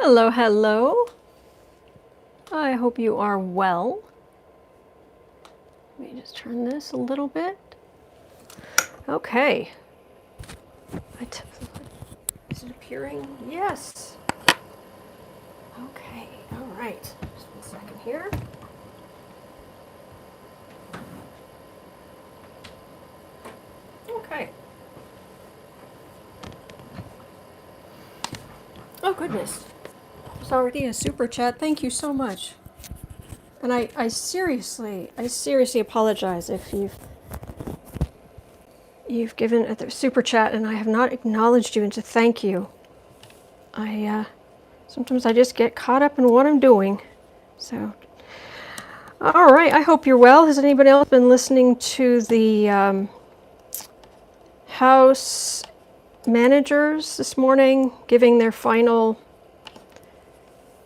Hello, hello. I hope you are well. Let me just turn this a little bit. Okay. Is it appearing? Yes. Okay, all right. Just 1 second here. Okay. Oh, goodness. There's already a super chat. Thank you so much. And I seriously apologize if you've given a super chat and I have not acknowledged you and to thank you. Sometimes I just get caught up in what I'm doing. So, all right. I hope you're well. Has anybody else been listening to the House managers this morning giving their final,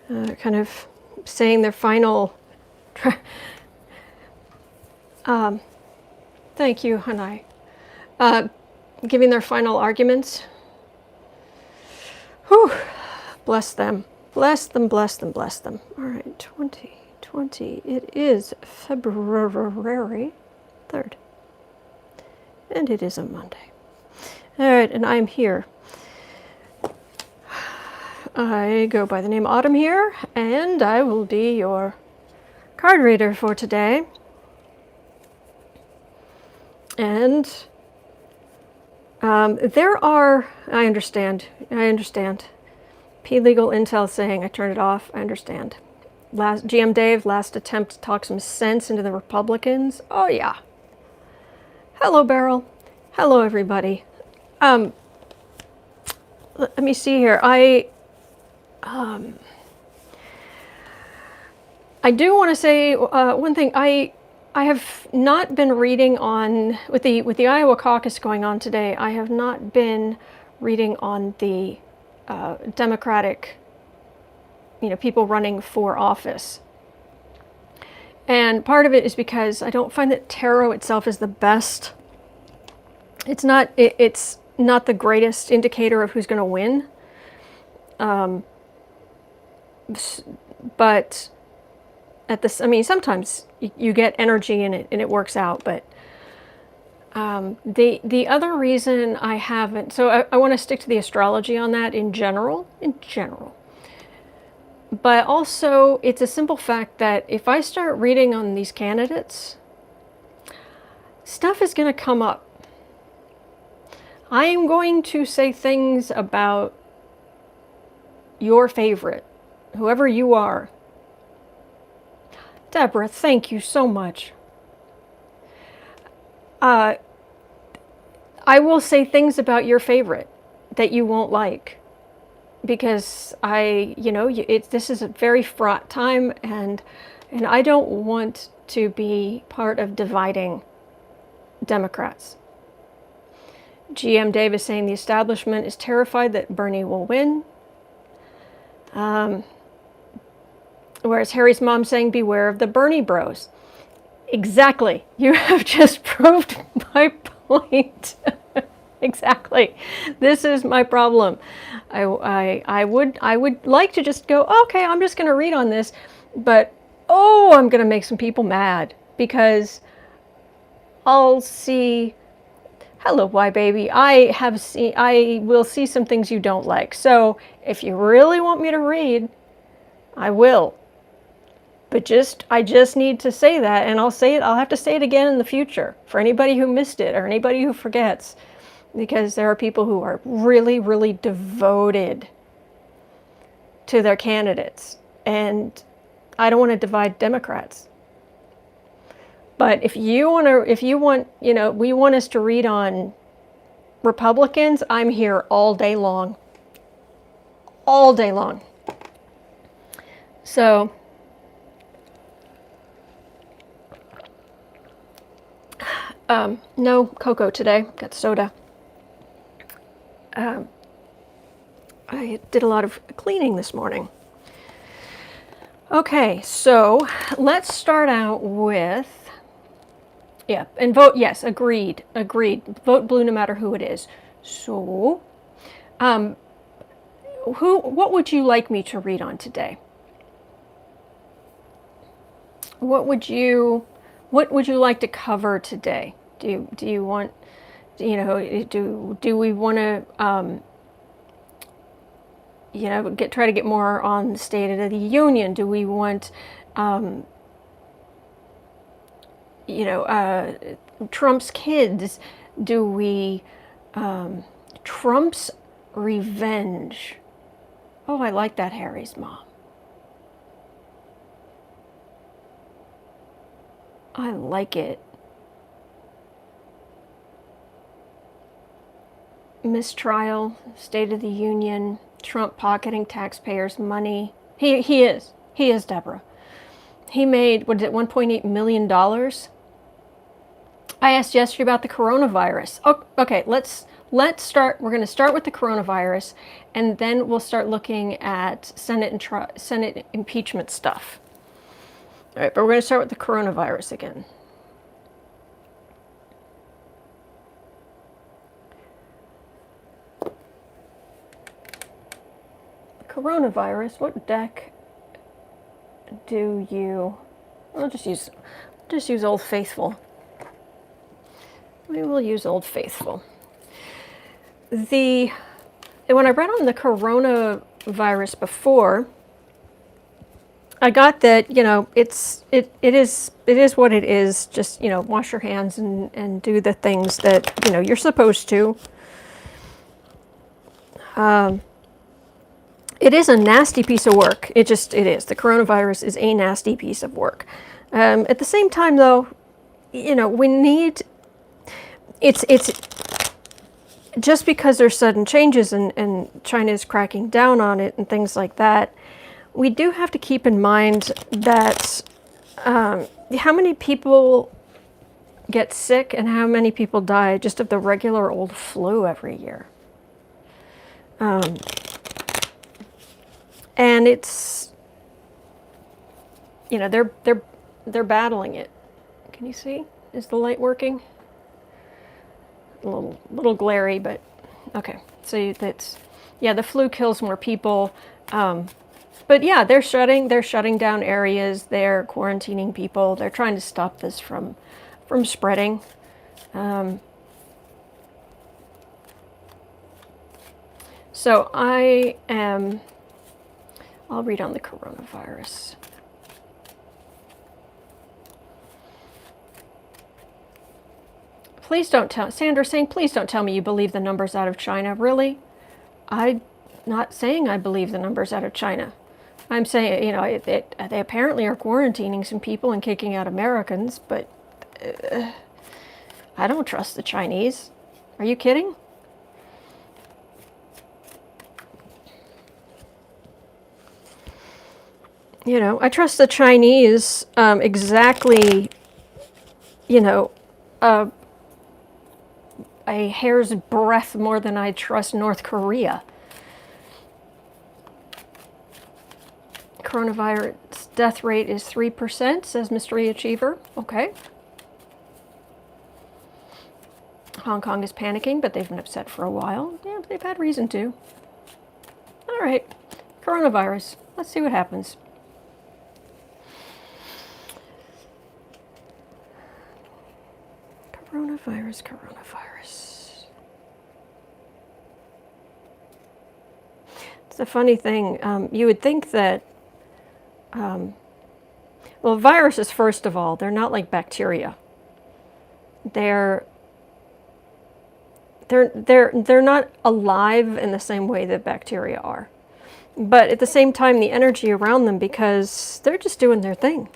kind of saying their final? Thank you, Hanai. Giving their final arguments. Whew. Bless them. Bless them, bless them, bless them. All right, 2020. It is February 3rd. And it is a Monday. All right, and I'm here. I go by the name Autumn here, and I will be your card reader for today. And there are, I understand. P-Legal Intel saying I turned it off, I understand. GM Dave, last attempt to talk some sense into the Republicans. Oh yeah. Hello, Beryl. Hello, everybody. Let me see here. I do want to say one thing. I have not been reading on with the Iowa caucus going on today. I have not been reading on the Democratic, people running for office. And part of it is because I don't find that tarot itself is the best. It's not. It's not the greatest indicator of who's going to win. But at this, sometimes you get energy in it and it works out. But the other reason I haven't, so I want to stick to the astrology on that in general. But also, it's a simple fact that if I start reading on these candidates, stuff is going to come up. I am going to say things about your favorite, whoever you are. Deborah, thank you so much. I will say things about your favorite that you won't like. Because this is a very fraught time, and I don't want to be part of dividing Democrats. GM Dave is saying the establishment is terrified that Bernie will win. Whereas Harry's mom saying beware of the Bernie bros. Exactly. You have just proved my point. Exactly. This is my problem. I would like to just go, okay, I'm just going to read on this, but I'm going to make some people mad because I'll see. Hello, why baby? I will see some things you don't like. So if you really want me to read, I will. But I just need to say that, and I'll say it. I'll have to say it again in the future for anybody who missed it or anybody who forgets. Because there are people who are really, really devoted to their candidates. And I don't want to divide Democrats. But if we want us to read on Republicans, I'm here all day long. All day long. So, no cocoa today. Got soda. I did a lot of cleaning this morning. Okay, so let's start out with, and vote yes, agreed. Vote blue no matter who it is. So, what would you like me to read on today? What would you like to cover today? Do you want, do we want to, try to get more on the State of the Union? Do we want, Trump's kids? Do we, Trump's revenge? Oh, I like that, Harry's mom. I like it. Mistrial, State of the Union, Trump pocketing taxpayers' money. He is, Deborah. He made, what is it, $1.8 million? I asked yesterday about the coronavirus. Oh, okay, let's start. We're going to start with the coronavirus, and then we'll start looking at Senate impeachment stuff. All right, but we're going to start with the coronavirus again. Coronavirus, what deck do you... I'll just use Old Faithful. We will use Old Faithful. When I read on the coronavirus before, I got that, it is what it is. Just, wash your hands and do the things that, you're supposed to. It is a nasty piece of work. It is. The coronavirus is a nasty piece of work. At the same time, though, we need, it's just because there's sudden changes and China is cracking down on it and things like that, we do have to keep in mind that how many people get sick and how many people die just of the regular old flu every year. And it's, they're battling it. Can you see? Is the light working? A little glary, but okay. So that's, the flu kills more people. But yeah, they're shutting down areas. They're quarantining people. They're trying to stop this from spreading. So I'll read on the coronavirus. Please don't tell, Sandra's saying, please don't tell me you believe the numbers out of China. Really? I'm not saying I believe the numbers out of China. I'm saying, they apparently are quarantining some people and kicking out Americans, but I don't trust the Chinese. Are you kidding? I trust the Chinese exactly, a hair's breadth more than I trust North Korea. Coronavirus death rate is 3%, says Mystery Achiever. Okay. Hong Kong is panicking, but they've been upset for a while. Yeah, they've had reason to. All right. Coronavirus. Let's see what happens. Coronavirus. It's a funny thing. You would think that, well, viruses, first of all, they're not like bacteria. They're not alive in the same way that bacteria are. But at the same time, the energy around them, because they're just doing their thing.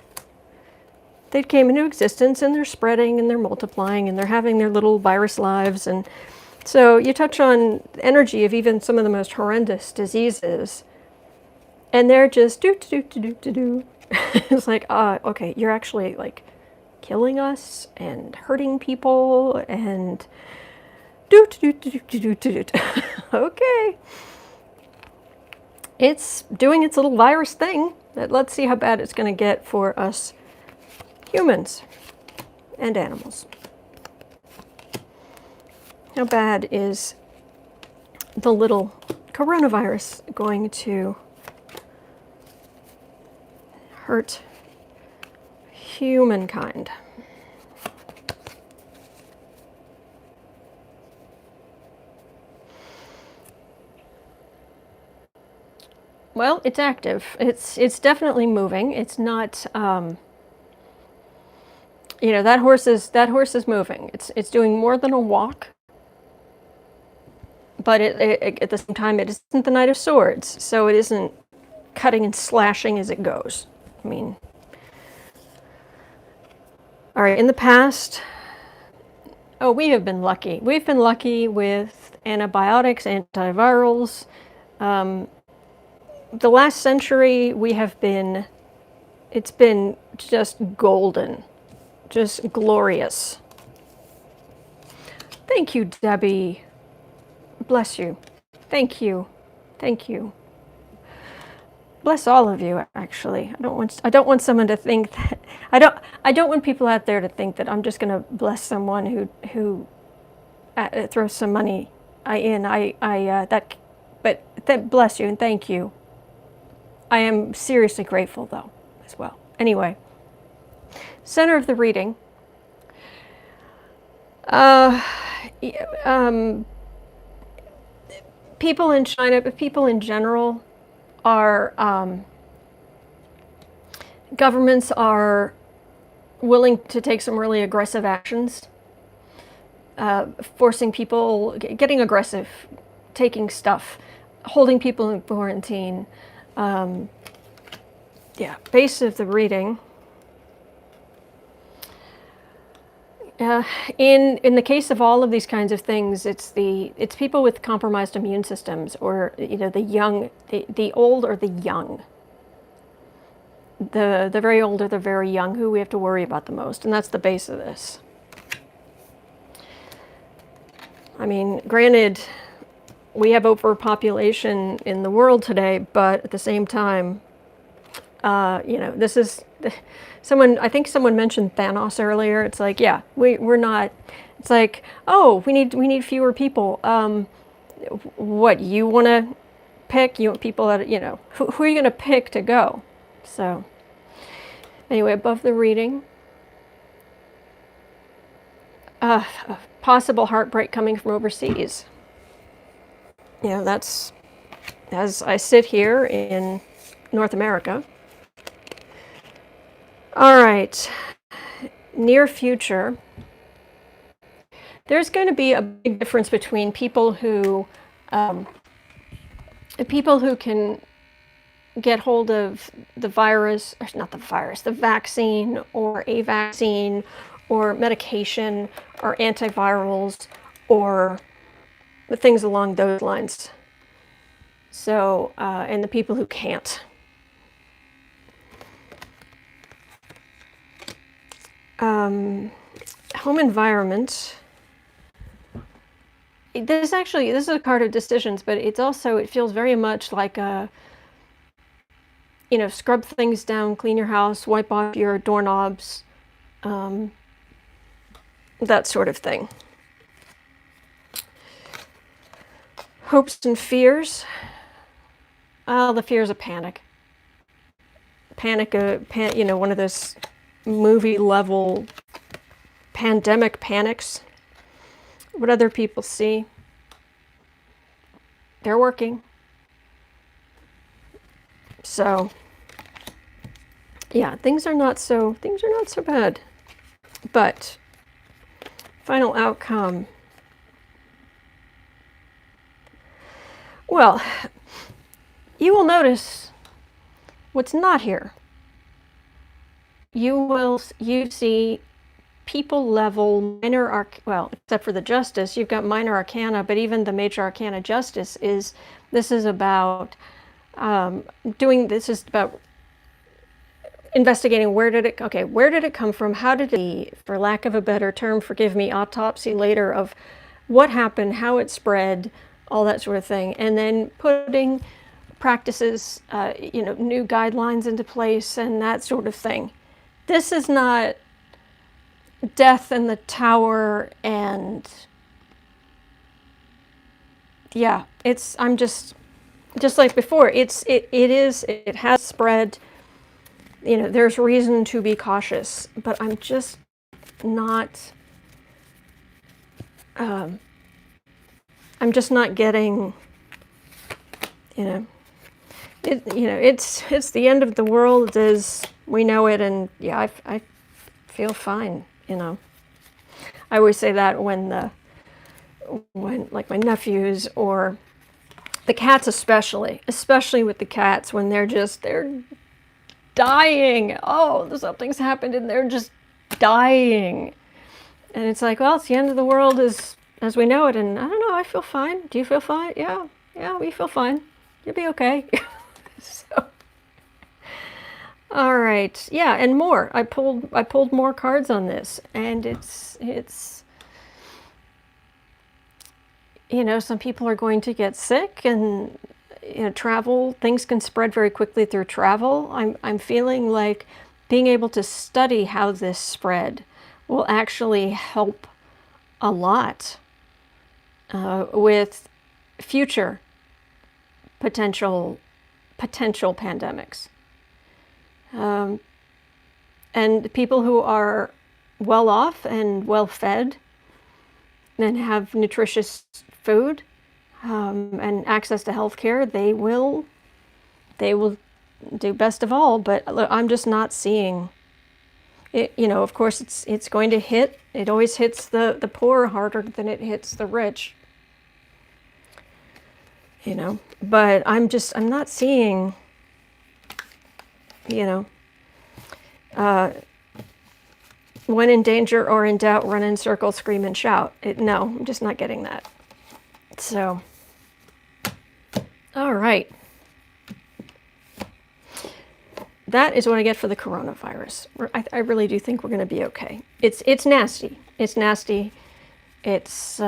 They came into existence and they're spreading and they're multiplying and they're having their little virus lives. And so you touch on the energy of even some of the most horrendous diseases, and they're just do. It's like, okay, you're actually like killing us and hurting people and do. Okay. It's doing its little virus thing. Let's see how bad it's going to get for us humans and animals. How bad is the little coronavirus going to hurt humankind? Well, it's active. It's definitely moving. It's not, you know, that horse is moving. It's doing more than a walk, but at the same time, it isn't the Knight of Swords, so it isn't cutting and slashing as it goes. I mean, all right. In the past, oh, we have been lucky. We've been lucky with antibiotics, antivirals. The last century, it's been just golden, just glorious. Thank you, Debbie. Bless you. Thank you. Thank you. Bless all of you, actually. I don't want someone to think that, I don't want people out there to think that I'm just going to bless someone who throws some money but bless you and thank you. I am seriously grateful, though, as well. Anyway, center of the reading. People in China, but people in general, governments are willing to take some really aggressive actions, forcing people, getting aggressive, taking stuff, holding people in quarantine. Yeah, base of the reading. In the case of all of these kinds of things, it's people with compromised immune systems, or the young, the old or the young, the very old or the very young, who we have to worry about the most, and that's the base of this. I mean, granted, we have overpopulation in the world today, but at the same time, this is I think someone mentioned Thanos earlier. It's like, yeah, we're not. It's like, oh, we need fewer people. What you want to pick? You want people that who are you going to pick to go? So anyway, above the reading, a possible heartbreak coming from overseas. That's as I sit here in North America. All right, near future. There's going to be a big difference between people who can get hold of the virus, or not the virus, the vaccine, or a vaccine, or medication, or antivirals, or things along those lines. So, and the people who can't. Home environment. This is a card of decisions, but it feels very much like scrub things down, clean your house, wipe off your doorknobs, that sort of thing. Hopes and fears. The fears of panic. One of those movie level pandemic panics. What other people see. They're working. So yeah, things are not so bad. But final outcome. Well, you will notice what's not here. You see people level minor except for the justice, you've got minor arcana, but even the major arcana justice this is about investigating where did it come from, how did it, for lack of a better term, forgive me, autopsy later of what happened, how it spread, all that sort of thing, and then putting practices, new guidelines into place and that sort of thing. This is not death in the tower and yeah, I'm just just like before, it has spread. There's reason to be cautious, but I'm just not. I'm just not getting. It's the end of the world as we know it, and yeah, I feel fine. I always say that when like my nephews or the cats, especially with the cats, when they're dying. Oh, something's happened and they're just dying, and it's like, well, it's the end of the world as we know it, and I don't know. I feel fine. Do you feel fine? Yeah, we feel fine. You'll be okay. So, all right, yeah, and more. I pulled more cards on this, and it's some people are going to get sick, and travel, things can spread very quickly through travel. I'm feeling like being able to study how this spread will actually help a lot with future potential pandemics. And people who are well off and well fed and have nutritious food and access to health care, they will do best of all. But look, I'm just not seeing it. Of course, it's going to hit. It always hits the poor harder than it hits the rich. But I'm not seeing. When in danger or in doubt, run in circles, scream and shout. No, I'm just not getting that. So, all right. That is what I get for the coronavirus. I really do think we're going to be okay. It's nasty. It's nasty. It's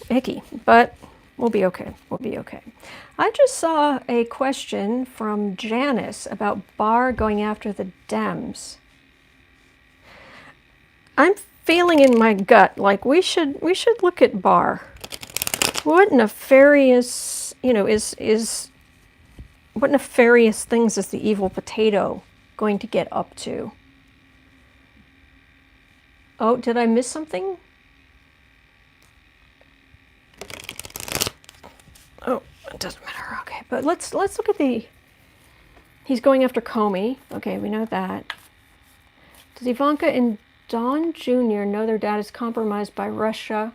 icky, but we'll be okay. We'll be okay. I just saw a question from Janice about Barr going after the Dems. I'm feeling in my gut like we should look at Barr. What nefarious, what nefarious things is the evil potato going to get up to? Oh, did I miss something? Oh, it doesn't matter. Okay, but let's look at he's going after Comey. Okay, we know that. Does Ivanka and Don Jr. know their dad is compromised by Russia?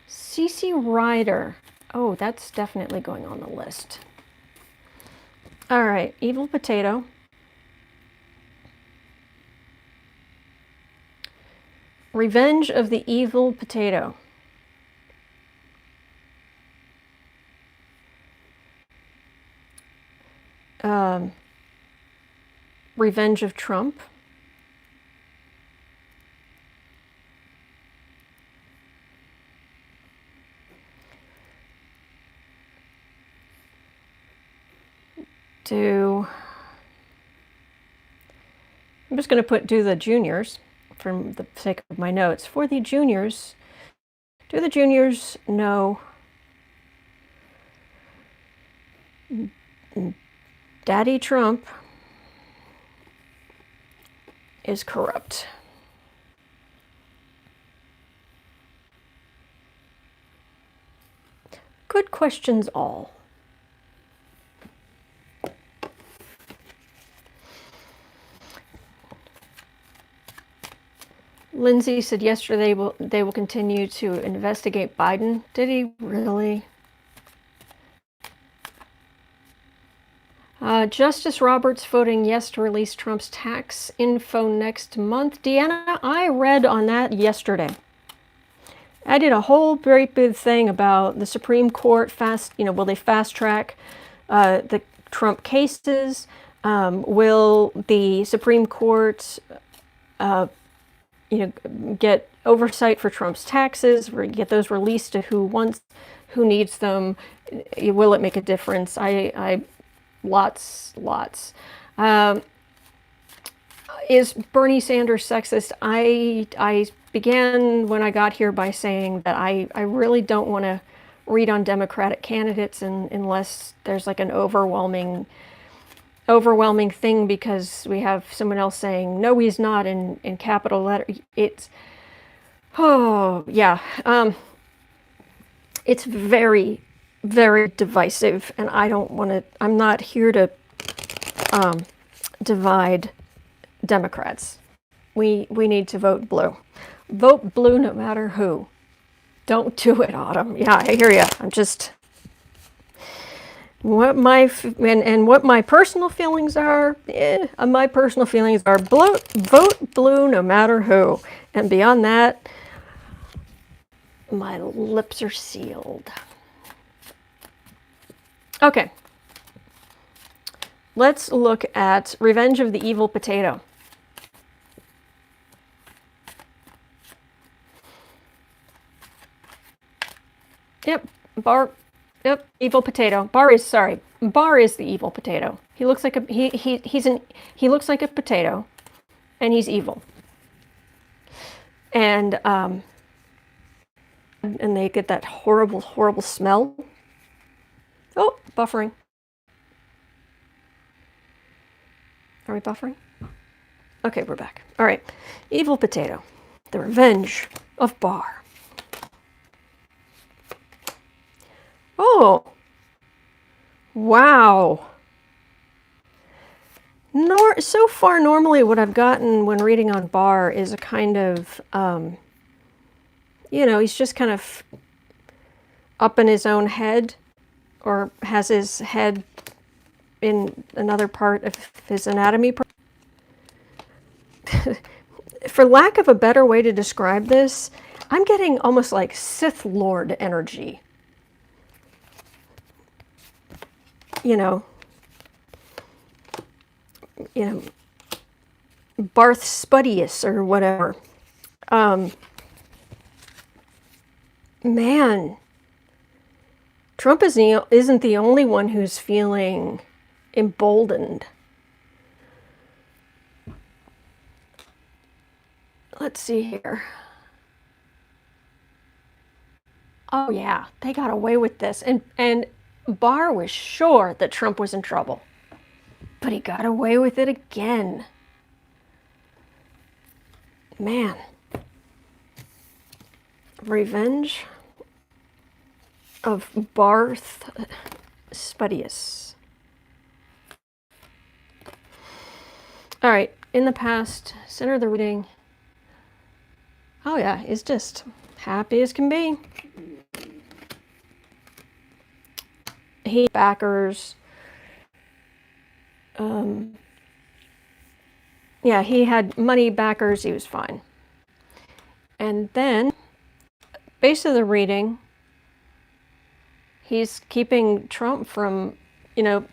CC Ryder. Oh, that's definitely going on the list. All right, evil potato. Revenge of the evil potato. Revenge of Trump. I'm just going to do the juniors for the sake of my notes. For the juniors, do the juniors know Daddy Trump is corrupt? Good questions all. Lindsay said yesterday they will continue to investigate Biden. Did he really? Justice Roberts voting yes to release Trump's tax info next month. Deanna, I read on that yesterday. I did a whole very big thing about the Supreme Court will they fast track the Trump cases? Will the Supreme Court get oversight for Trump's taxes, get those released to who needs them? Will it make a difference? Lots. Is Bernie Sanders sexist? I began when I got here by saying that I really don't want to read on Democratic candidates unless there's like an overwhelming thing, because we have someone else saying no he's not in capital letter. It's, oh yeah, it's very, very divisive, and I don't want to, I'm not here to divide Democrats. We need to vote blue. Vote blue no matter who. Don't do it, Autumn. Yeah, I hear you. I'm just, what my personal feelings are. My personal feelings are vote blue no matter who, and beyond that, my lips are sealed. Okay, let's look at Revenge of the Evil Potato. Yep, Barr. Yep, evil potato. Barr is the evil potato. He looks like a he looks like a potato, and he's evil. And they get that horrible, horrible smell. Oh, buffering. Are we buffering? Okay, we're back. All right, evil potato, the revenge of Barr. Oh, wow. So far, normally what I've gotten when reading on Barr is a kind of, you know, he's just kind of up in his own head, or has his head in another part of his anatomy. For lack of a better way to describe this, I'm getting almost like Sith Lord energy. You know, Barth Spudius or whatever. Man, Trump isn't the only one who's feeling emboldened. Let's see here. Oh yeah, they got away with this, and Barr was sure that Trump was in trouble, but he got away with it again. Man. Revenge of Barth Spudius. All right, in the past, center of the reading. Oh yeah, he's just happy as can be. He backers. Yeah, he had money backers. He was fine. And then, base of the reading, he's keeping Trump from, you know,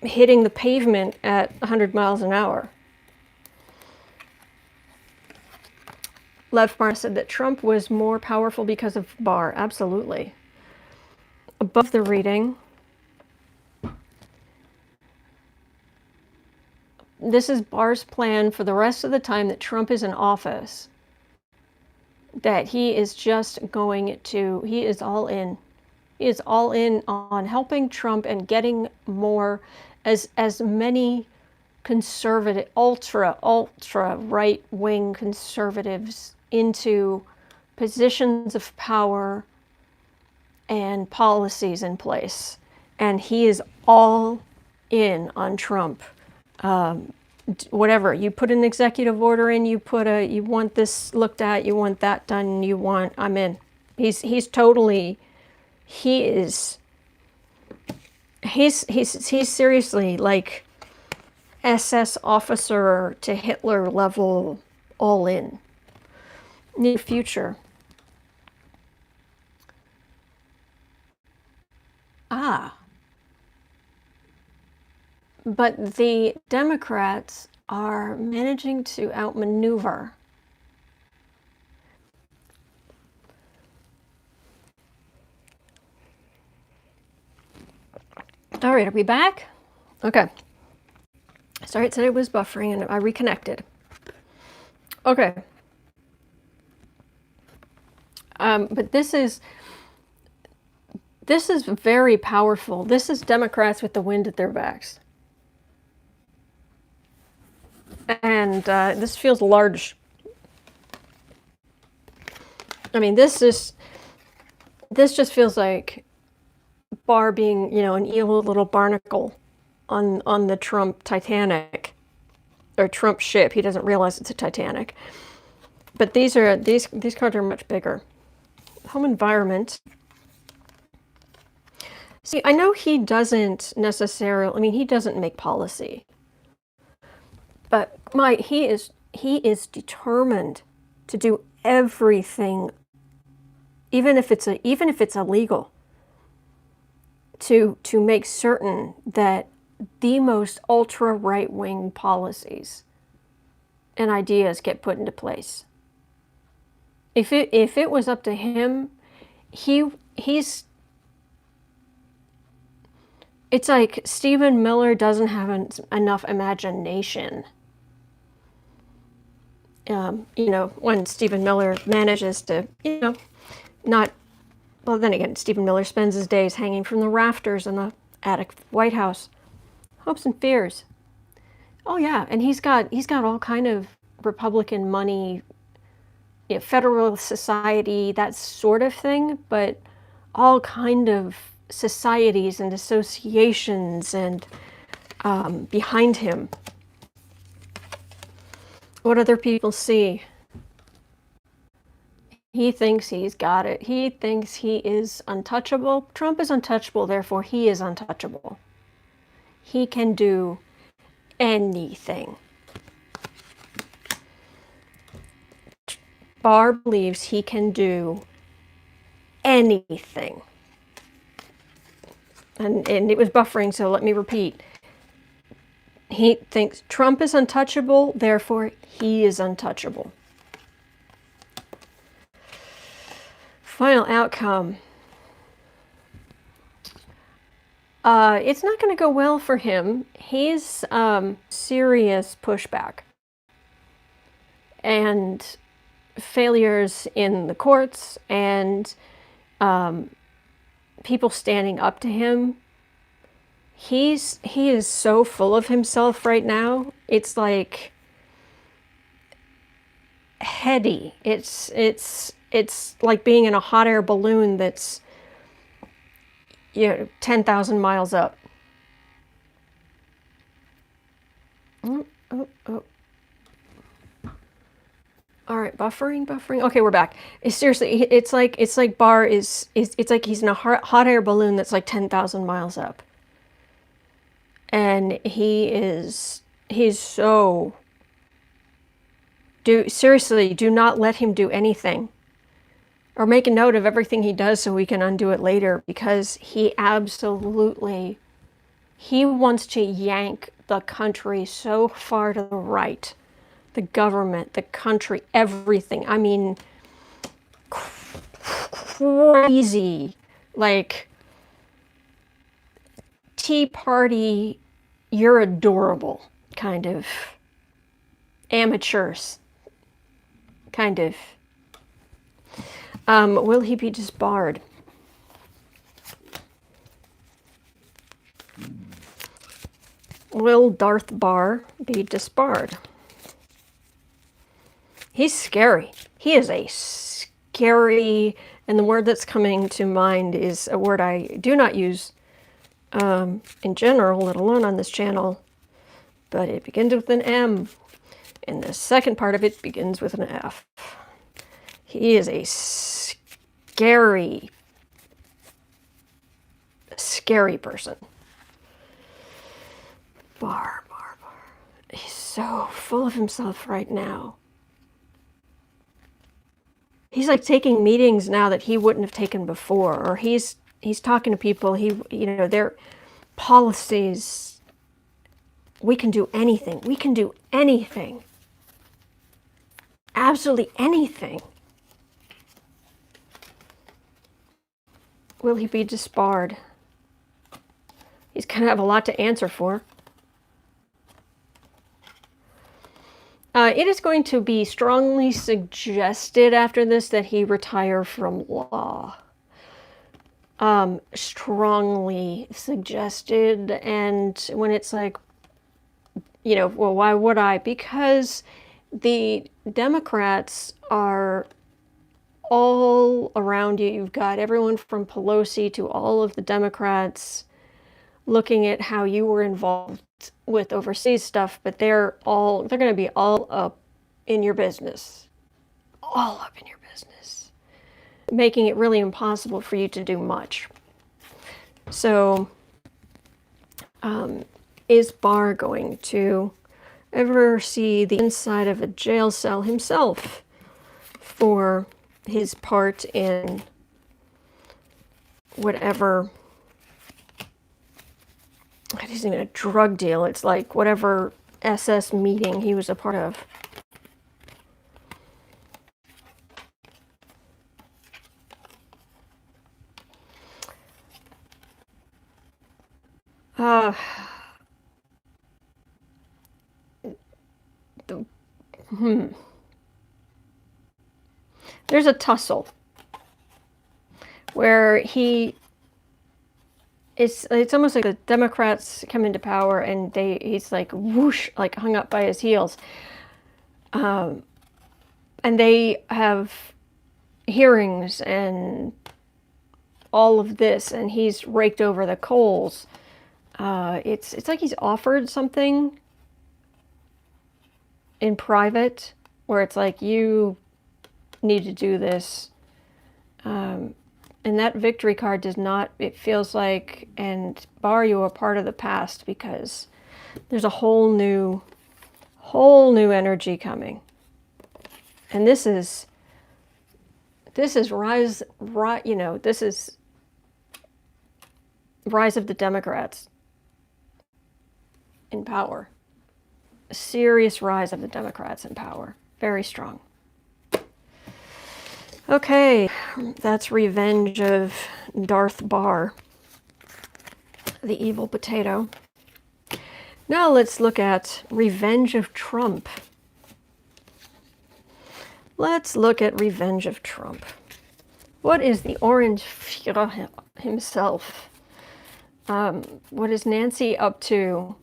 hitting the pavement at 100 miles an hour. Lev Barr said that Trump was more powerful because of Barr. Absolutely. Above the reading, this is Barr's plan for the rest of the time that Trump is in office. That he is just going to, he is all in. He is all in on helping Trump and getting more, as many conservative, ultra right-wing conservatives into positions of power and policies in place. And he is all in on Trump. Whatever, you put an executive order in, you want this looked at, you want that done, I'm in. He's seriously like SS officer to Hitler level, all in. Near future. But the Democrats are managing to outmaneuver. All right, are we back? Okay. Sorry, it said it was buffering and I reconnected. Okay. But this is very powerful. This is Democrats with the wind at their backs. And this feels large. I mean, this just feels like Barr being, you know, an evil little barnacle on the Trump Titanic, or Trump ship. He doesn't realize it's a Titanic. But these cards are much bigger. Home environment. See, I know he doesn't necessarily, I mean, he doesn't make policy. But he is determined to do everything, even if it's illegal, to make certain that the most ultra right-wing policies and ideas get put into place. If it was up to him, he's it's like Stephen Miller doesn't have enough imagination. You know, when Stephen Miller manages to, you know, not, well, then again, Stephen Miller spends his days hanging from the rafters in the attic of the White House. Hopes and fears. Oh yeah, and he's got all kind of Republican money, you know, Federal Society, that sort of thing, but all kind of societies and associations and behind him. What other people see? He thinks he's got it. He thinks he is untouchable. Trump is untouchable, therefore he is untouchable. He can do anything. Barr believes he can do anything. And it was buffering, so let me repeat. He thinks Trump is untouchable, therefore he is untouchable. Final outcome. It's not going to go well for him. He's serious pushback and failures in the courts and people standing up to him. He is so full of himself right now. It's like heady. It's like being in a hot air balloon that's, you know, 10,000 miles up. Oh. All right, buffering. Okay, we're back. Seriously, it's like Barr it's like he's in a hot air balloon that's like 10,000 miles up. And he's so, seriously, do not let him do anything. Or make a note of everything he does so we can undo it later, because he wants to yank the country so far to the right. The government, the country, everything. I mean, crazy. Like, Tea Party, you're adorable, kind of. Amateurs, kind of. Will he be disbarred? Will Darth Barr be disbarred? He's scary. He is a scary, and the word that's coming to mind is a word I do not use in general, let alone on this channel, but it begins with an M, and the second part of it begins with an F. He is a scary person. Barr. He's so full of himself right now. He's like taking meetings now that he wouldn't have taken before, or he's talking to people, you know, their policies. We can do anything. We can do anything. Absolutely anything. Will he be disbarred? He's going to have a lot to answer for. It is going to be strongly suggested after this that he retire from law. Strongly suggested, and when it's like, well, why would I? Because the Democrats are all around you. You've got everyone from Pelosi to all of the Democrats looking at how you were involved with overseas stuff, but they're going to be all up in your business. All up in your business. Making it really impossible for you to do much. So, is Barr going to ever see the inside of a jail cell himself for his part in whatever? It isn't even a drug deal. It's like whatever SS meeting he was a part of. There's a tussle where it's almost like the Democrats come into power and he's like whoosh, like hung up by his heels. And they have hearings and all of this, and he's raked over the coals. It's like he's offered something in private where it's like, you need to do this. And that victory card does not, it feels like, and Barr, you are part of the past, because there's a whole new energy coming. And this is this is rise of the Democrats in power. A serious rise of the Democrats in power. Very strong. Okay, that's Revenge of Darth Barr, the evil potato. Now let's look at Revenge of Trump. Let's look at Revenge of Trump. What is the Orange Führer himself? What is Nancy up to?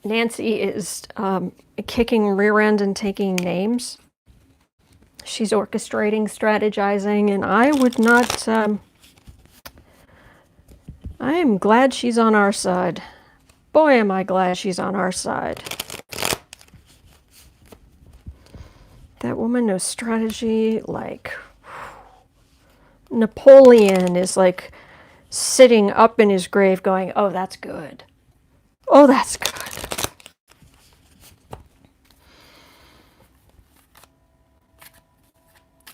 Nancy is kicking rear end and taking names. She's orchestrating, strategizing, and I would not... I am glad she's on our side. Boy, am I glad she's on our side. That woman knows strategy like... Napoleon is like sitting up in his grave going, oh, that's good. Oh, that's good.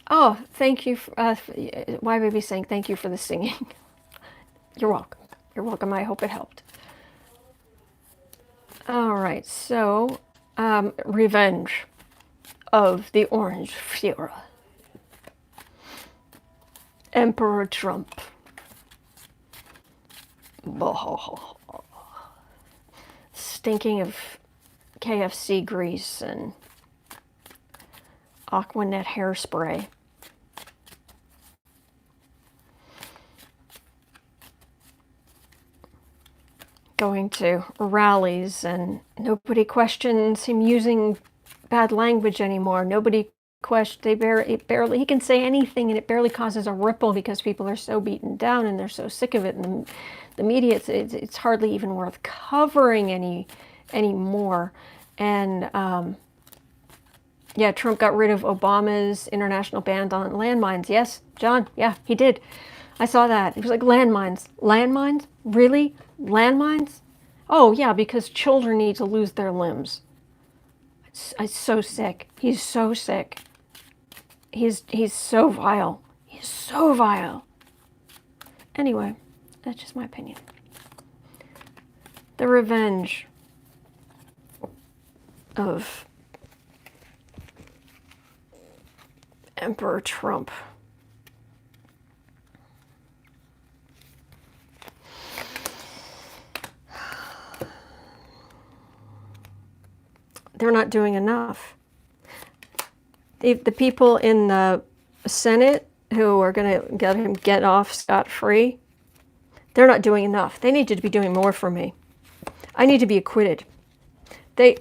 Oh, thank you. Why Baby saying thank you for the singing. You're welcome. You're welcome. I hope it helped. All right. So, Revenge of the Orange Führer. Emperor Trump. Stinking of KFC grease and Aquanet hairspray. Going to rallies, and nobody questions him using bad language anymore. Nobody questions. He can say anything, and it barely causes a ripple because people are so beaten down and they're so sick of it. And the media, it's hardly even worth covering anymore. And yeah, Trump got rid of Obama's international ban on landmines. Yes, John. Yeah, he did. I saw that. It was like landmines. Landmines? Really? Landmines? Oh, yeah, because children need to lose their limbs. It's so sick. He's so sick. He's so vile. He's so vile. Anyway, that's just my opinion. The Revenge of Emperor Trump. they're not doing enough. The people in the Senate who are going to get him get off scot-free, they're not doing enough. They need to be doing more for me. I need to be acquitted. They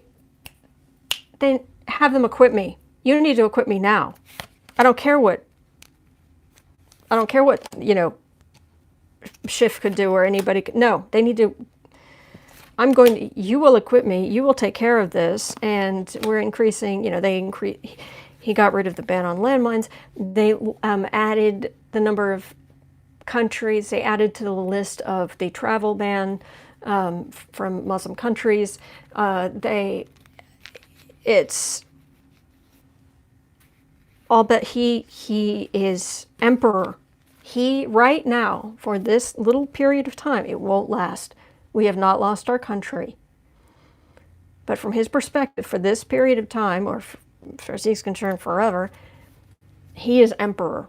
have them acquit me. You need to acquit me now. I don't care what, you know, Schiff could do or anybody could. No, they need to. You will acquit me. You will take care of this. And we're increasing, you know, he got rid of the ban on landmines. They added the number of countries. They added to the list of the travel ban from Muslim countries. It's all but he is emperor. He, right now, for this little period of time, it won't last. We have not lost our country. But from his perspective, for this period of time, or as far as he's concerned, forever, he is emperor.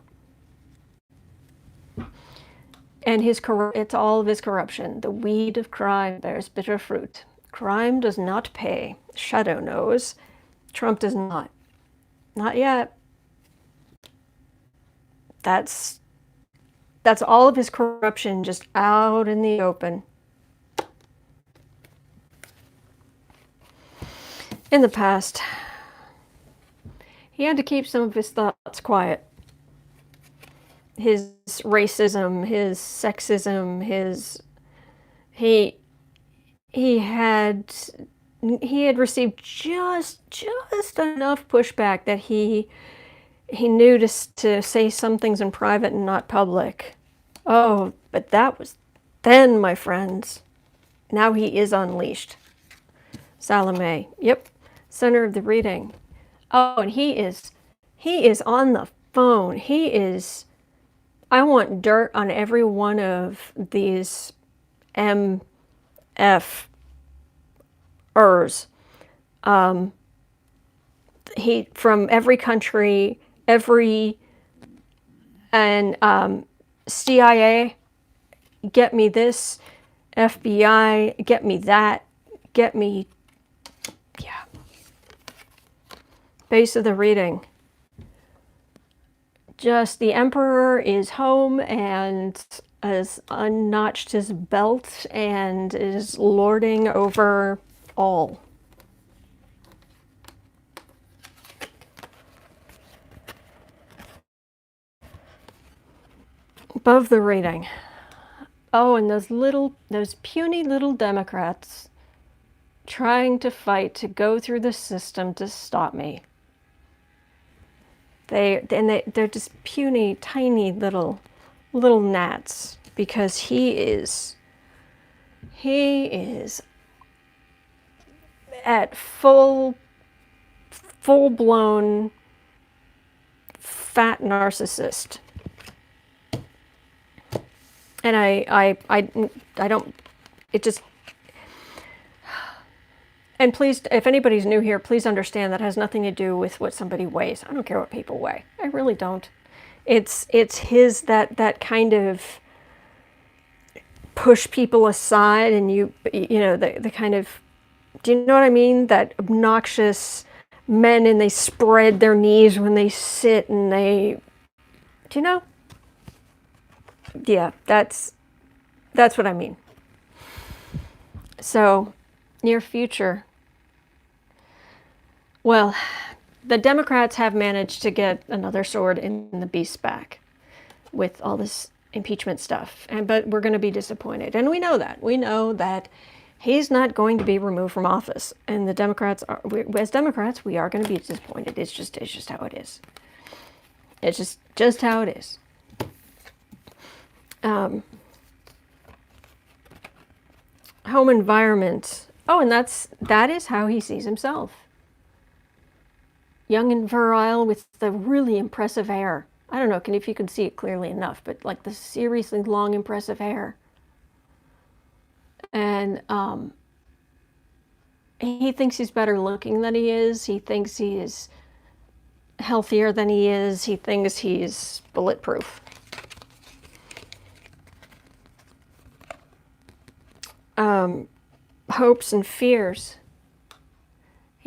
And it's all of his corruption. The weed of crime bears bitter fruit. Crime does not pay. Shadow knows. Trump does not. Not yet. That's all of his corruption just out in the open. In the past, he had to keep some of his thoughts quiet. His racism, his sexism, he had received just enough pushback that he knew to say some things in private and not public. Oh, but that was then, my friends. Now he is unleashed. Salome, yep, center of the reading. Oh, and he is on the phone. I want dirt on every one of these MFers. He, from every country, CIA, get me this, FBI, get me that, get me, yeah. Base of the reading. Just the emperor is home and has unnotched his belt and is lording over all. Above the reading. Oh, and those puny little Democrats trying to fight to go through the system to stop me. They're just puny, tiny little gnats, because he is at full-blown fat narcissist. And I don't, it just, and please, if anybody's new here, please understand that has nothing to do with what somebody weighs. I don't care what people weigh. I really don't. It's his, that kind of push people aside, and you know, the kind of, do you know what I mean? That obnoxious men, and they spread their knees when they sit, and do you know? Yeah, that's what I mean. So, near future. Well, the Democrats have managed to get another sword in the beast's back with all this impeachment stuff, but we're going to be disappointed, and we know that. We know that he's not going to be removed from office, and the Democrats as Democrats, we are going to be disappointed. It's just how it is. It's just how it is. Home environment. Oh, and that is how he sees himself. Young and virile with the really impressive hair. I don't know if you can see it clearly enough, but like the seriously long, impressive hair. And he thinks he's better looking than he is. He thinks he is healthier than he is. He thinks he's bulletproof. Hopes and fears.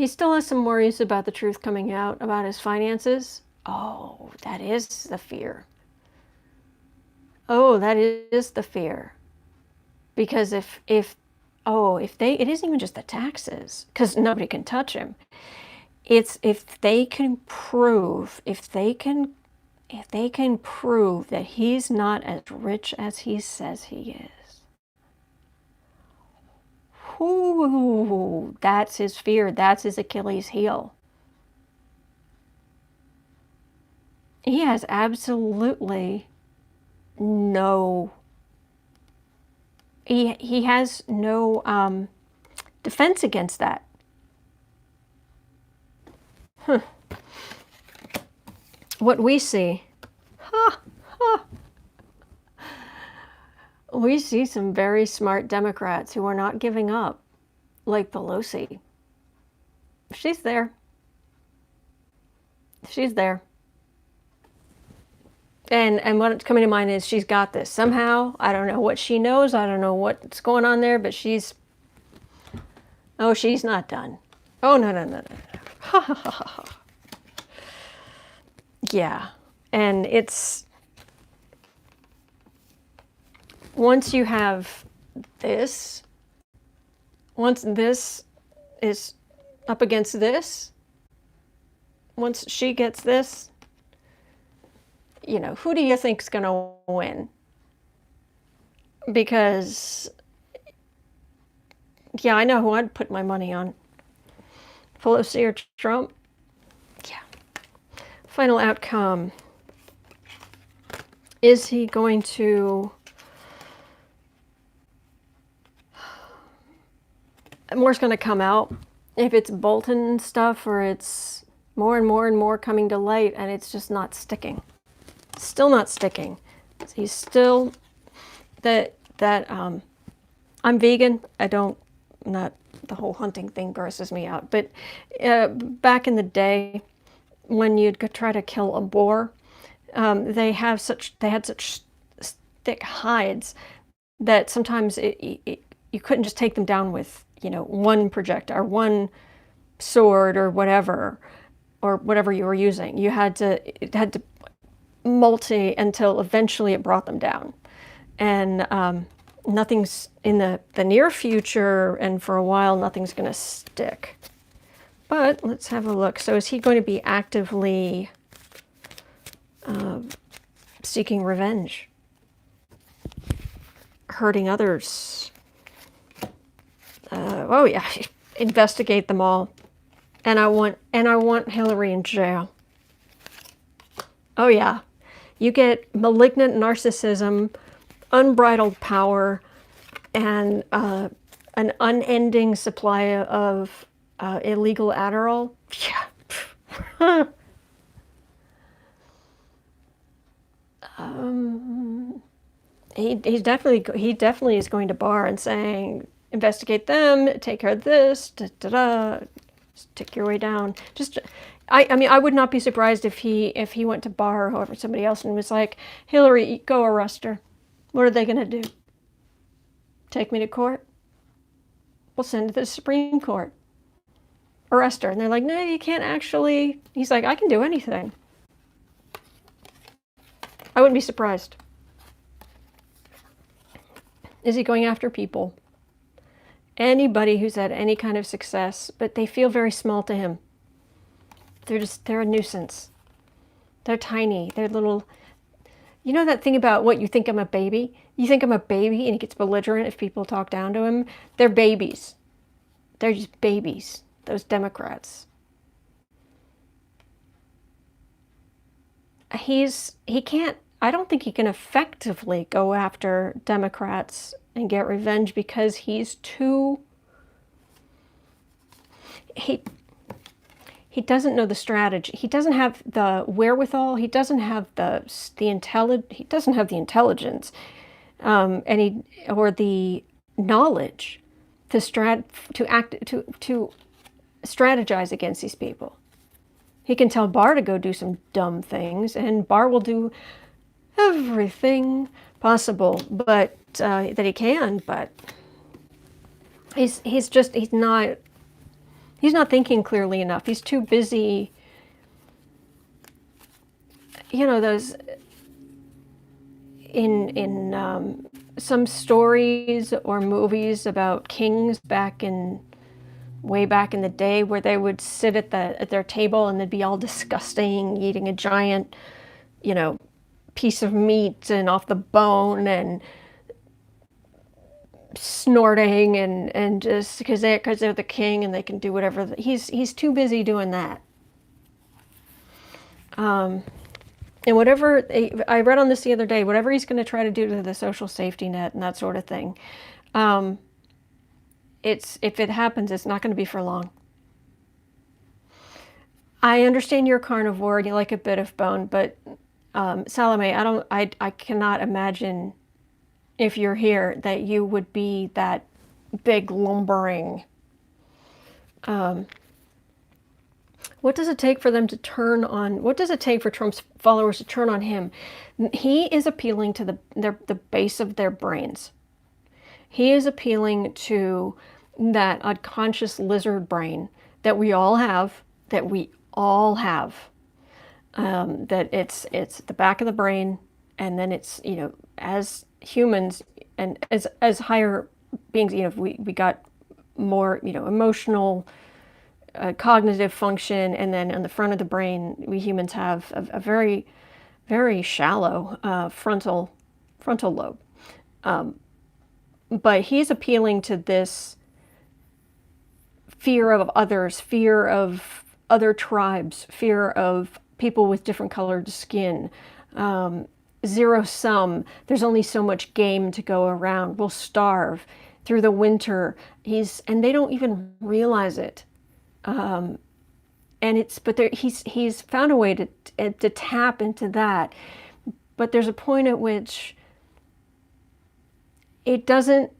He still has some worries about the truth coming out about his finances. Oh, that is the fear. Oh, that is the fear. Because if they, it isn't even just the taxes, because nobody can touch him. It's if they can prove, if they can prove that he's not as rich as he says he is. Ooh, that's his fear. That's his Achilles heel. He has absolutely no, he has no defense against that. What we see, we see some very smart Democrats who are not giving up, like Pelosi. She's there. She's there. And what's coming to mind is she's got this. Somehow, I don't know what she knows. I don't know what's going on there, but she's not done. Oh, no. Ha, ha, ha, ha. Yeah. And it's, once you have this, once this is up against this, once she gets this, you know, who do you think's going to win? Because, yeah, I know who I'd put my money on. Pelosi or Trump? Yeah. Final outcome. Is he going to... More's going to come out. If it's Bolton stuff or it's more and more and more coming to light and it's just not sticking. Still not sticking. He's still... I'm vegan. Not the whole hunting thing grosses me out. But back in the day, when you'd try to kill a boar, they had such thick hides that sometimes you couldn't just take them down with, you know, one projectile or one sword or whatever you were using. It had to multi until eventually it brought them down. And nothing's in the near future, and for a while nothing's going to stick. But let's have a look. So is he going to be actively seeking revenge, hurting others? Oh yeah, investigate them all. And I want Hillary in jail. Oh yeah, you get malignant narcissism, unbridled power, and an unending supply of illegal Adderall. Yeah. He definitely is going to Barr and saying, investigate them, take care of this, stick your way down. I mean, I would not be surprised if he went to Barr or whoever, somebody else, and was like, Hillary, go arrest her. What are they going to do? Take me to court? We'll send it to the Supreme Court. Arrest her. And they're like, no, you can't actually. He's like, I can do anything. I wouldn't be surprised. Is he going after people? Anybody who's had any kind of success, but they feel very small to him. They're a nuisance. They're tiny. They're little. You know that thing about what you think I'm a baby? You think I'm a baby and he gets belligerent if people talk down to him? They're babies. They're just babies. Those Democrats. He can't, I don't think he can effectively go after Democrats and get revenge because he's too, he doesn't know the strategy. He doesn't have the wherewithal. He doesn't have he doesn't have the intelligence, or the knowledge to strategize against these people. He can tell Barr to go do some dumb things, and Barr will do everything possible, but that he can. But he's He's not thinking clearly enough. He's too busy. You know, those in some stories or movies about kings way back in the day, where they would sit at their table and they'd be all disgusting, eating a giant, you know, piece of meat and off the bone and snorting and just because they're the king and they can do whatever. He's too busy doing that. And whatever, I read on this the other day, whatever he's going to try to do to the social safety net and that sort of thing, if it happens, it's not going to be for long. I understand you're a carnivore and you like a bit of bone, but Salome, I cannot imagine, if you're here, that you would be that big lumbering. What does it take for them to turn on? What does it take for Trump's followers to turn on him? He is appealing to the base of their brains. He is appealing to that unconscious lizard brain that we all have. That it's the back of the brain, and then it's, you know, as humans and as higher beings, you know, we got more, you know, emotional, cognitive function, and then on the front of the brain, we humans have a very, very shallow frontal lobe. But he's appealing to this fear of others, fear of other tribes, fear of people with different colored skin, zero sum. There's only so much game to go around. We'll starve through the winter. And they don't even realize it. He's found a way to tap into that. But there's a point at which it doesn't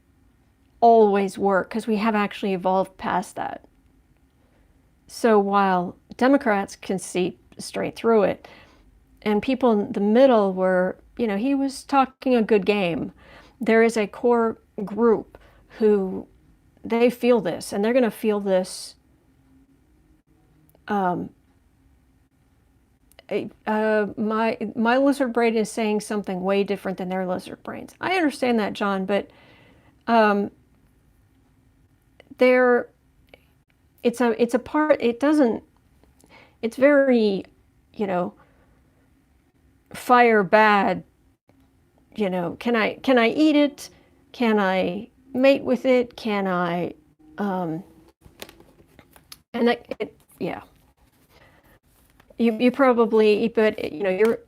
always work, because we have actually evolved past that. So while Democrats can see straight through it, and people in the middle were, you know, he was talking a good game, there is a core group who, they feel this, and they're going to feel this. My lizard brain is saying something way different than their lizard brains. I understand that, John, but it's a part. It doesn't. It's very, you know, fire bad. You know, can I eat it? Can I mate with it? Can I? And yeah. You probably, but you know, you're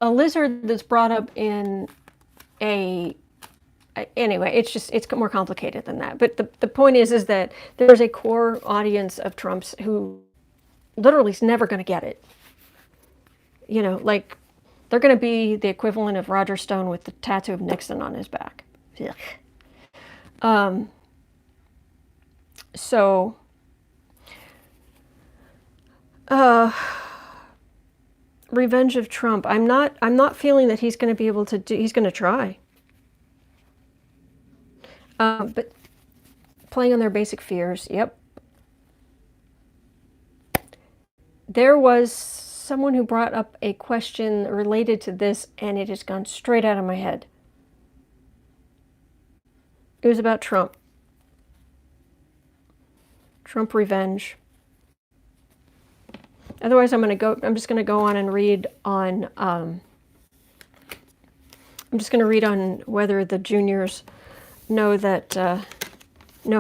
a lizard that's brought up in anyway, it's more complicated than that. But the point is that there's a core audience of Trumps who literally is never going to get it. You know, like, they're going to be the equivalent of Roger Stone with the tattoo of Nixon on his back. So, revenge of Trump. I'm not feeling that he's going to be able to do. He's going to try. But playing on their basic fears. Yep. There was someone who brought up a question related to this, and it has gone straight out of my head. It was about Trump. Trump revenge. Otherwise, I'm just going to go on and read on. I'm just going to read on whether the juniors know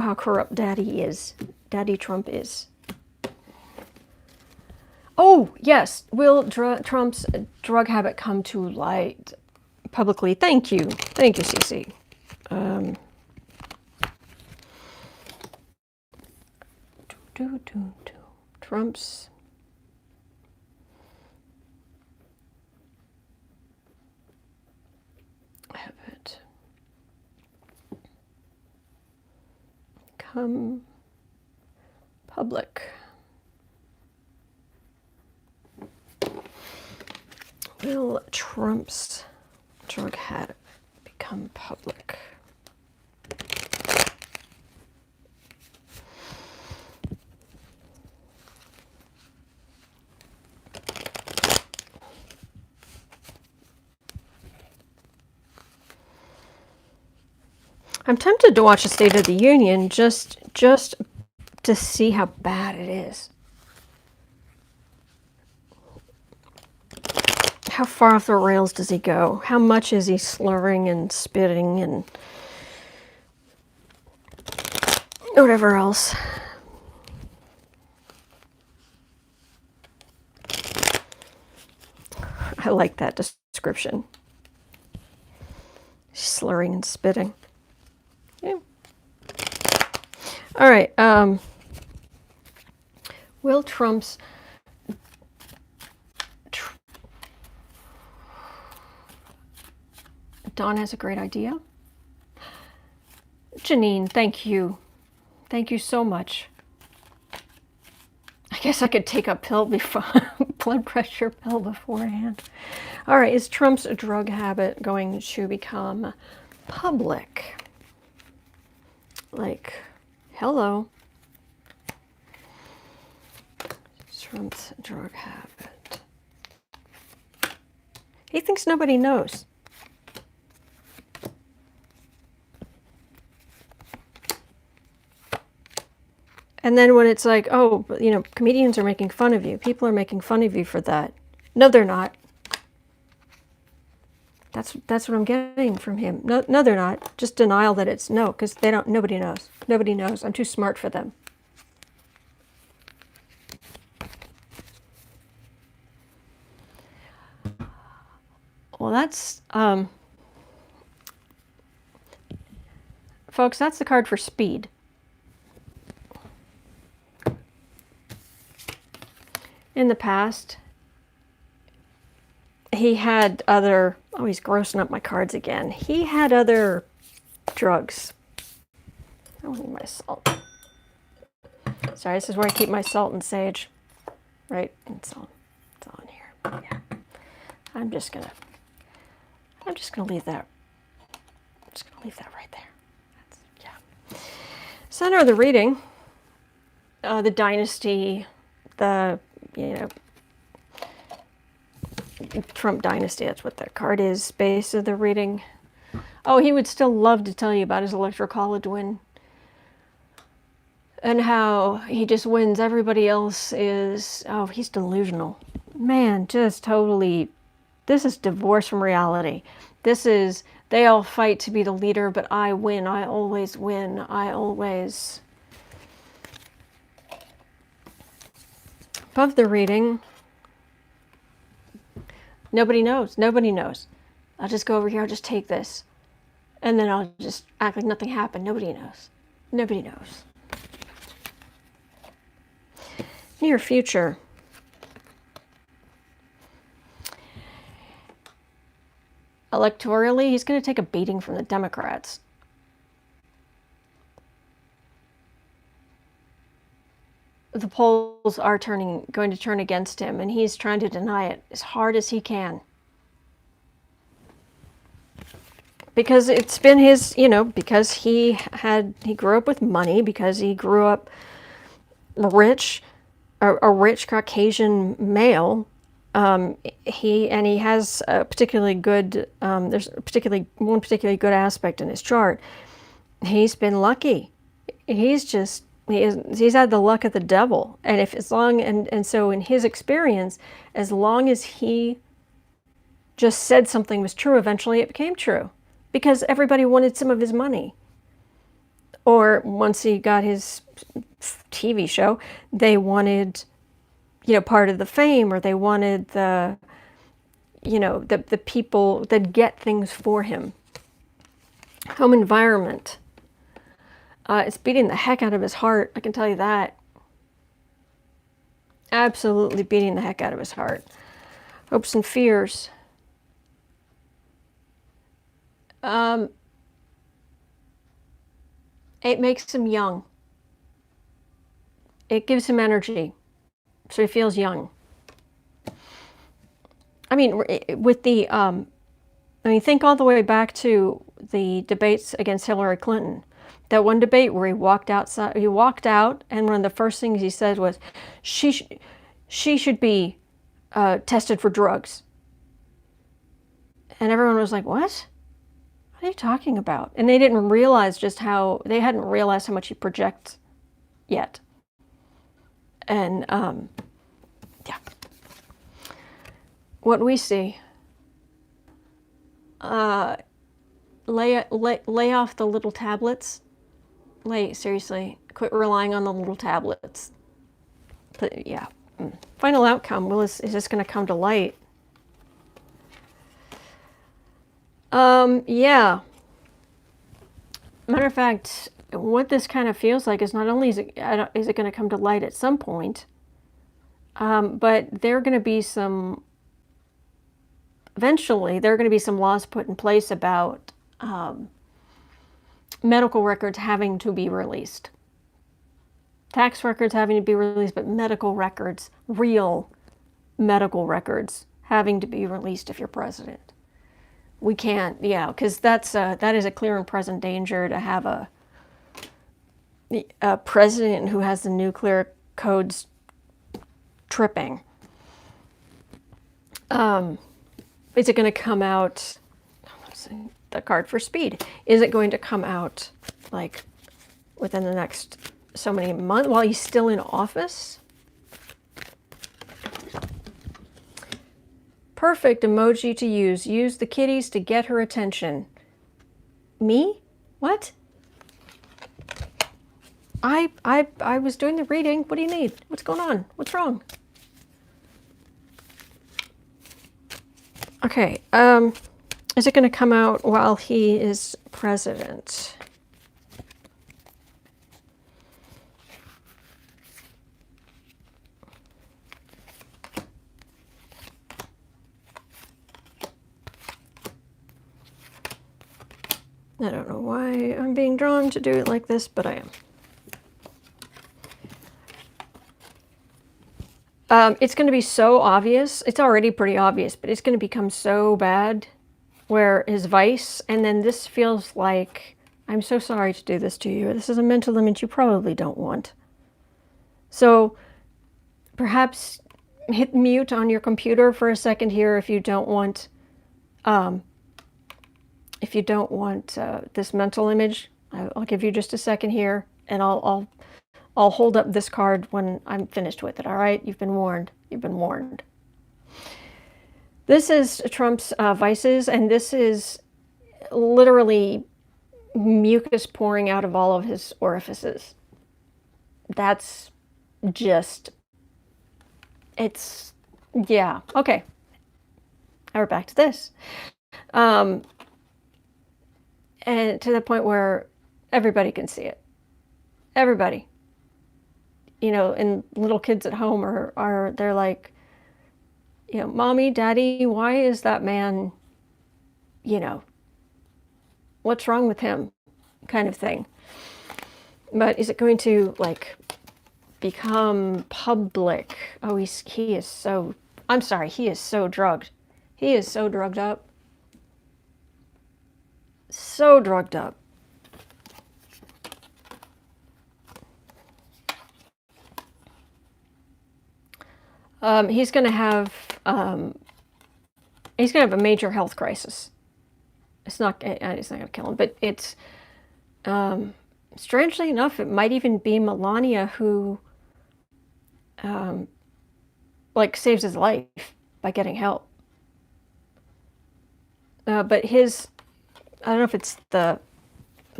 how corrupt Daddy Trump is. Oh, yes. Will Trump's drug habit come to light publicly? Thank you, Cece. Trump's habit come public. Will Trump's drug habit become public? I'm tempted to watch the State of the Union just to see how bad it is. How far off the rails does he go? How much is he slurring and spitting and whatever else? I like that description. Slurring and spitting. Yeah. All right. Will Trump's Dawn has a great idea. Janine, thank you. Thank you so much. I guess I could take a pill before blood pressure pill beforehand. All right, is Trump's drug habit going to become public? Like, hello. Trump's drug habit. He thinks nobody knows. And then when it's like, oh, you know, comedians are making fun of you. People are making fun of you for that. No, they're not. That's what I'm getting from him. No, they're not. Just denial that it's no, because they don't. Nobody knows. Nobody knows. I'm too smart for them. Well, that's folks. That's the card for speed. In the past, he had other, oh, he's grossing up my cards again. He had other drugs. I don't need my salt. Sorry, this is where I keep my salt and sage. Right? It's all in here. Yeah. I'm just gonna leave that. I'm just gonna leave that right there. Yeah. Center of the reading, the dynasty, the, you know, Trump dynasty, that's what that card is. Base of the reading. Oh, he would still love to tell you about his electoral college win. And how he just wins. Everybody else is, oh, he's delusional. Man, just totally, this is divorce from reality. This is, they all fight to be the leader, but I win. I always win. I always. Above the reading, nobody knows. Nobody knows. I'll just go over here. I'll just take this. And then I'll just act like nothing happened. Nobody knows. Nobody knows. Near future. Electorally, he's going to take a beating from the Democrats. The polls are going to turn against him, and he's trying to deny it as hard as he can. Because it's been his, you know, because he grew up with money, because he grew up rich, a rich Caucasian male. He has a particularly good, there's one particularly good aspect in his chart. He's been lucky. He's had the luck of the devil. And and so in his experience, as long as he just said something was true, eventually it became true. Because everybody wanted some of his money. Or once he got his TV show, they wanted, you know, part of the fame, or they wanted the, you know, the people that get things for him. Home environment. It's beating the heck out of his heart, I can tell you that. Absolutely beating the heck out of his heart. Hopes and fears. It makes him young. It gives him energy. So he feels young. I mean, with the, think all the way back to the debates against Hillary Clinton. That one debate where he walked out, and one of the first things he said was, she should be tested for drugs. And everyone was like, what? what are you talking about? And they didn't realize they hadn't realized how much he projects yet. And, yeah. What we see, lay off the little tablets. Seriously, quit relying on the little tablets. But, yeah. Final outcome, well, is this going to come to light? Yeah. Matter of fact, what this kind of feels like is not only is it going to come to light at some point, but eventually there are going to be some laws put in place about medical records having to be released. Tax records having to be released, but medical records, real medical records, having to be released if you're president. We can't, yeah, because that is a clear and present danger to have a president who has the nuclear codes tripping. Is it going to come out, the card for speed, is it going to come out like within the next so many months while he's still in office? Perfect emoji to use. Use the kitties to get her attention. Me? What? I was doing the reading. What do you need? What's going on? What's wrong? Okay, is it going to come out while he is president? I don't know why I'm being drawn to do it like this, but I am. It's going to be so obvious. It's already pretty obvious, but it's going to become so bad where his vice, and then this feels like, I'm so sorry to do this to you. This is a mental image you probably don't want. So perhaps hit mute on your computer for a second here if you don't want this mental image. I'll give you just a second here, and I'll hold up this card when I'm finished with it, all right? You've been warned. You've been warned. This is Trump's vices, and this is literally mucus pouring out of all of his orifices. That's just, yeah, okay. Now we're back to this. And to the point where everybody can see it. Everybody. You know, and little kids at home they're like, you know, Mommy, Daddy, why is that man, you know, what's wrong with him, kind of thing. But is it going to, like, become public? Oh, he is so, I'm sorry, he is so drugged. He is so drugged up. So drugged up. He's going to have a major health crisis. It's not going to kill him, but it's, strangely enough, it might even be Melania who, like, saves his life by getting help. But his, I don't know if it's the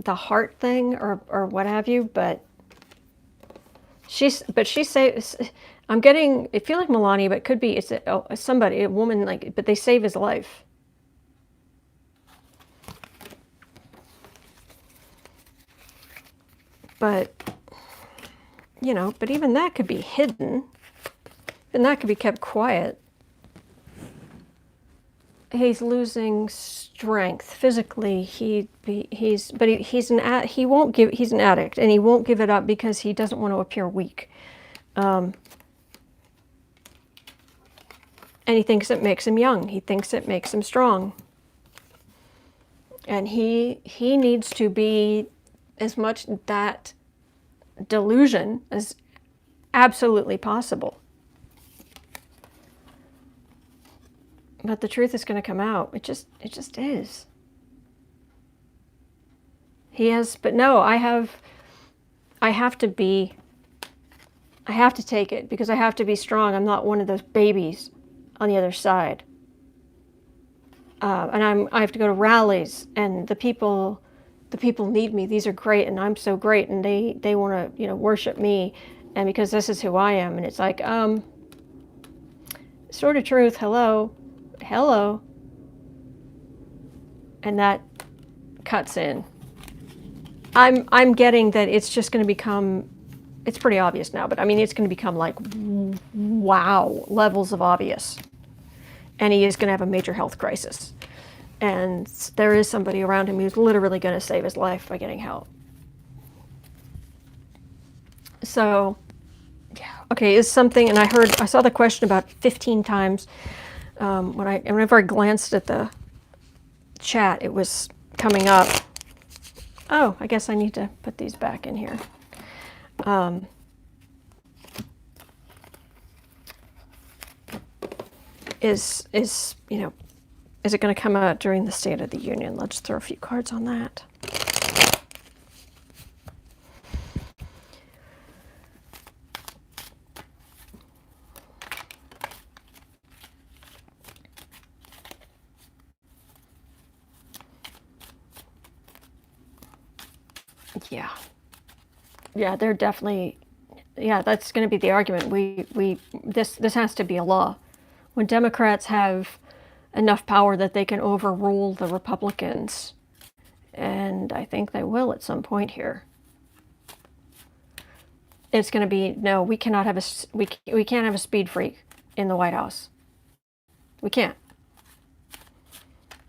heart thing or what have you, but she saves. I feel like Melania, but it could be somebody, a woman, like, but they save his life. But, you know, but even that could be hidden, and that could be kept quiet. He's losing strength physically. He's an addict, and he won't give it up because he doesn't want to appear weak. And he thinks it makes him young. He thinks it makes him strong. And he needs to be as much that delusion as absolutely possible. But the truth is going to come out. It just is. He has, but no, I have to take it because I have to be strong. I'm not one of those babies on the other side. And I have to go to rallies, and the people need me. These are great, and I'm so great, and they want to, worship me, and because this is who I am. And it's like, sort of truth. Hello, and that cuts in. I'm getting that it's just going to become. It's pretty obvious now, but I mean, it's going to become like, wow, levels of obvious. And he is going to have a major health crisis. And there is somebody around him who's literally going to save his life by getting help. So, yeah, okay, is something, and I saw the question about 15 times. Whenever I glanced at the chat, it was coming up. Oh, I guess I need to put these back in here. Is it going to come out during the State of the Union? Let's throw a few cards on that. Yeah, they're definitely, that's going to be the argument. This has to be a law. When Democrats have enough power that they can overrule the Republicans, and I think they will at some point here. It's going to be, no, we cannot have we can't have a speed freak in the White House. We can't.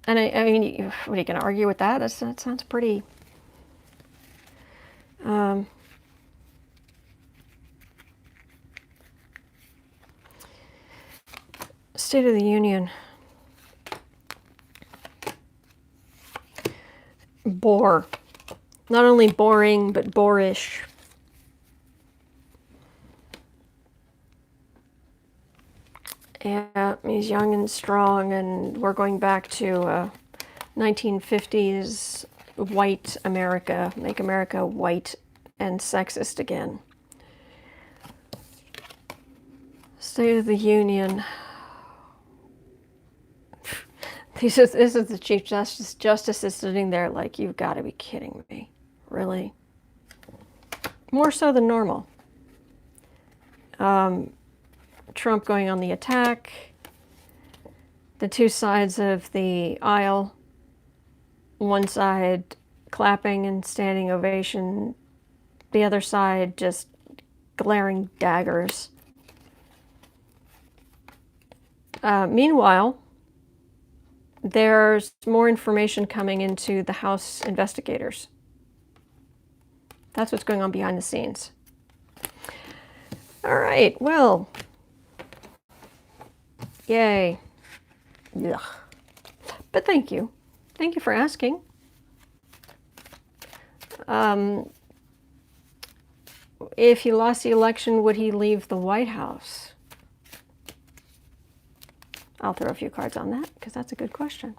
And I mean, what are you going to argue with that? That sounds pretty. State of the Union. Bore. Not only boring, but boorish. Yeah, he's young and strong, and we're going back to 1950s white America. Make America white and sexist again. State of the Union. This is the Chief Justice. Justice is sitting there like, you've got to be kidding me. Really? More so than normal. Trump going on the attack. The two sides of the aisle. One side clapping and standing ovation. The other side just glaring daggers. Meanwhile, there's more information coming into the House investigators. That's what's going on behind the scenes. All right, well, yay. Ugh. But thank you. Thank you for asking. If he lost the election, would he leave the White House? I'll throw a few cards on that because that's a good question.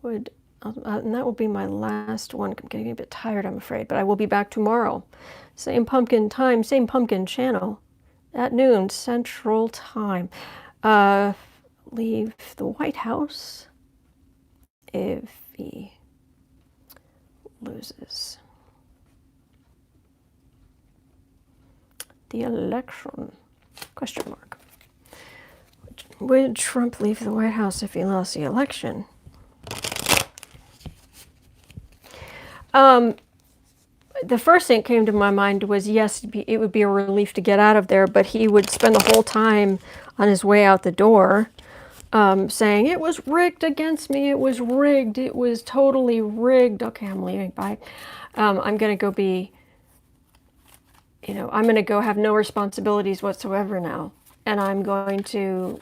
And that will be my last one. I'm getting a bit tired, I'm afraid, but I will be back tomorrow. Same pumpkin time, same pumpkin channel at noon Central Time. Leave the White House if he loses the election. Question mark. Would Trump leave the White House if he lost the election? The first thing that came to my mind was, yes, it would be a relief to get out of there, but he would spend the whole time on his way out the door saying, it was rigged against me, it was rigged, it was totally rigged. Okay, I'm leaving, bye. I'm going to go be, I'm going to go have no responsibilities whatsoever now. And I'm going to,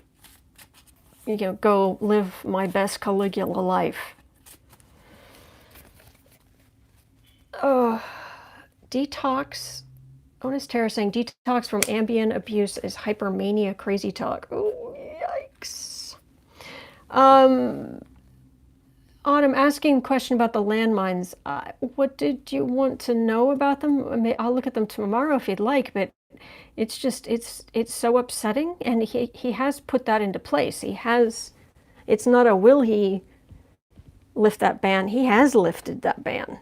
go live my best Caligula life. Oh, detox. Honest Terror saying detox from Ambien abuse is hypermania crazy talk. Oh, yikes. Autumn, asking a question about the landmines. What did you want to know about them? I mean, I'll look at them tomorrow if you'd like, but it's just, it's so upsetting, and he has put that into place. He has, it's not a will he lift that ban. He has lifted that ban.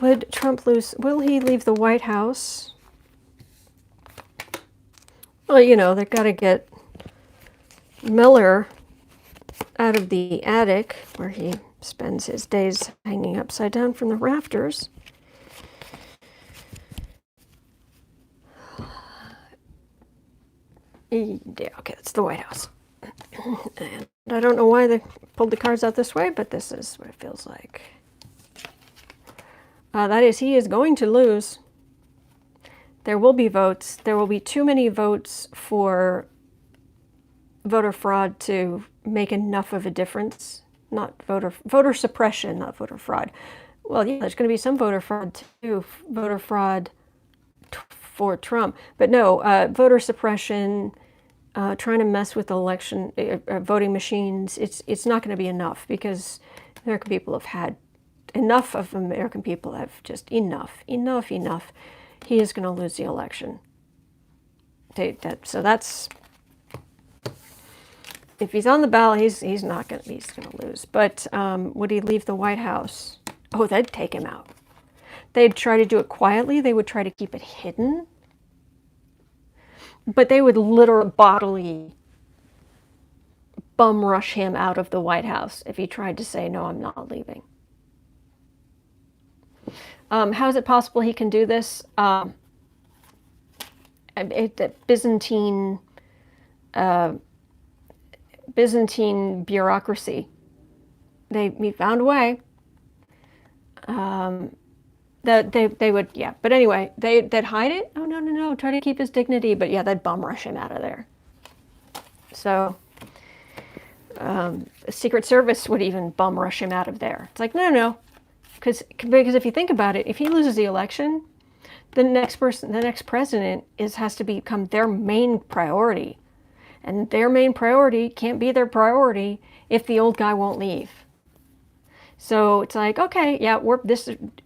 Would Trump lose? Will he leave the White House? Well, you know, they've got to get Miller out of the attic where he spends his days hanging upside down from the rafters. Yeah, okay, it's the White House. And I don't know why they pulled the cards out this way, but this is what it feels like. That is, he is going to lose. There will be votes. There will be too many votes for voter fraud to make enough of a difference. Not voter suppression, not voter fraud. Well, yeah, there's going to be some voter fraud too. Voter fraud for Trump, but no, voter suppression. Trying to mess with election voting machines. It's not going to be enough, because American people have had enough. Of American people have just enough. He is going to lose the election. So that's, if he's on the ballot, he's not going to, he's going to lose. But would he leave the White House? Oh, they'd take him out. They'd try to do it quietly. They would try to keep it hidden. But they would literally bodily bum rush him out of the White House if he tried to say, no, I'm not leaving. How is it possible he can do this? Byzantine bureaucracy. He found a way. That they would, yeah. But anyway, they'd hide it. Oh, no. Try to keep his dignity. But yeah, they'd bum rush him out of there. So Secret Service would even bum rush him out of there. It's like, no. Because if you think about it, if he loses the election, the next president has to become their main priority. And their main priority can't be their priority if the old guy won't leave. So it's like, okay, yeah,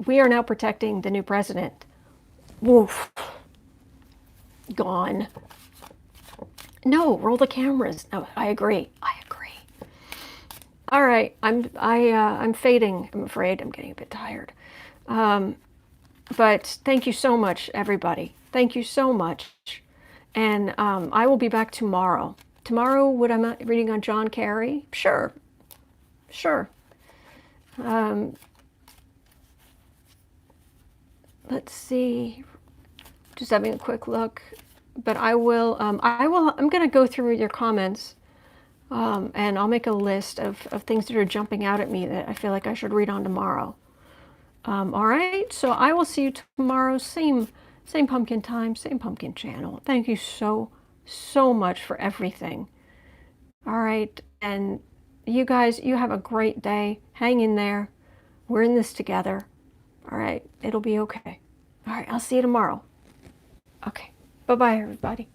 we are now protecting the new president. Woof. Gone. No, roll the cameras. No, I agree. All right, I'm fading. I'm afraid I'm getting a bit tired. But thank you so much, everybody. Thank you so much. And I will be back tomorrow. Tomorrow, would I be reading on John Kerry? Sure. Let's see. Just having a quick look. But I'm going to go through your comments. And I'll make a list of things that are jumping out at me that I feel like I should read on tomorrow. All right, so I will see you tomorrow, same pumpkin time, same pumpkin channel. Thank you so much for everything. All right, and you guys, you have a great day. Hang in there. We're in this together. All right, it'll be okay. All right, I'll see you tomorrow. Okay, bye-bye, everybody.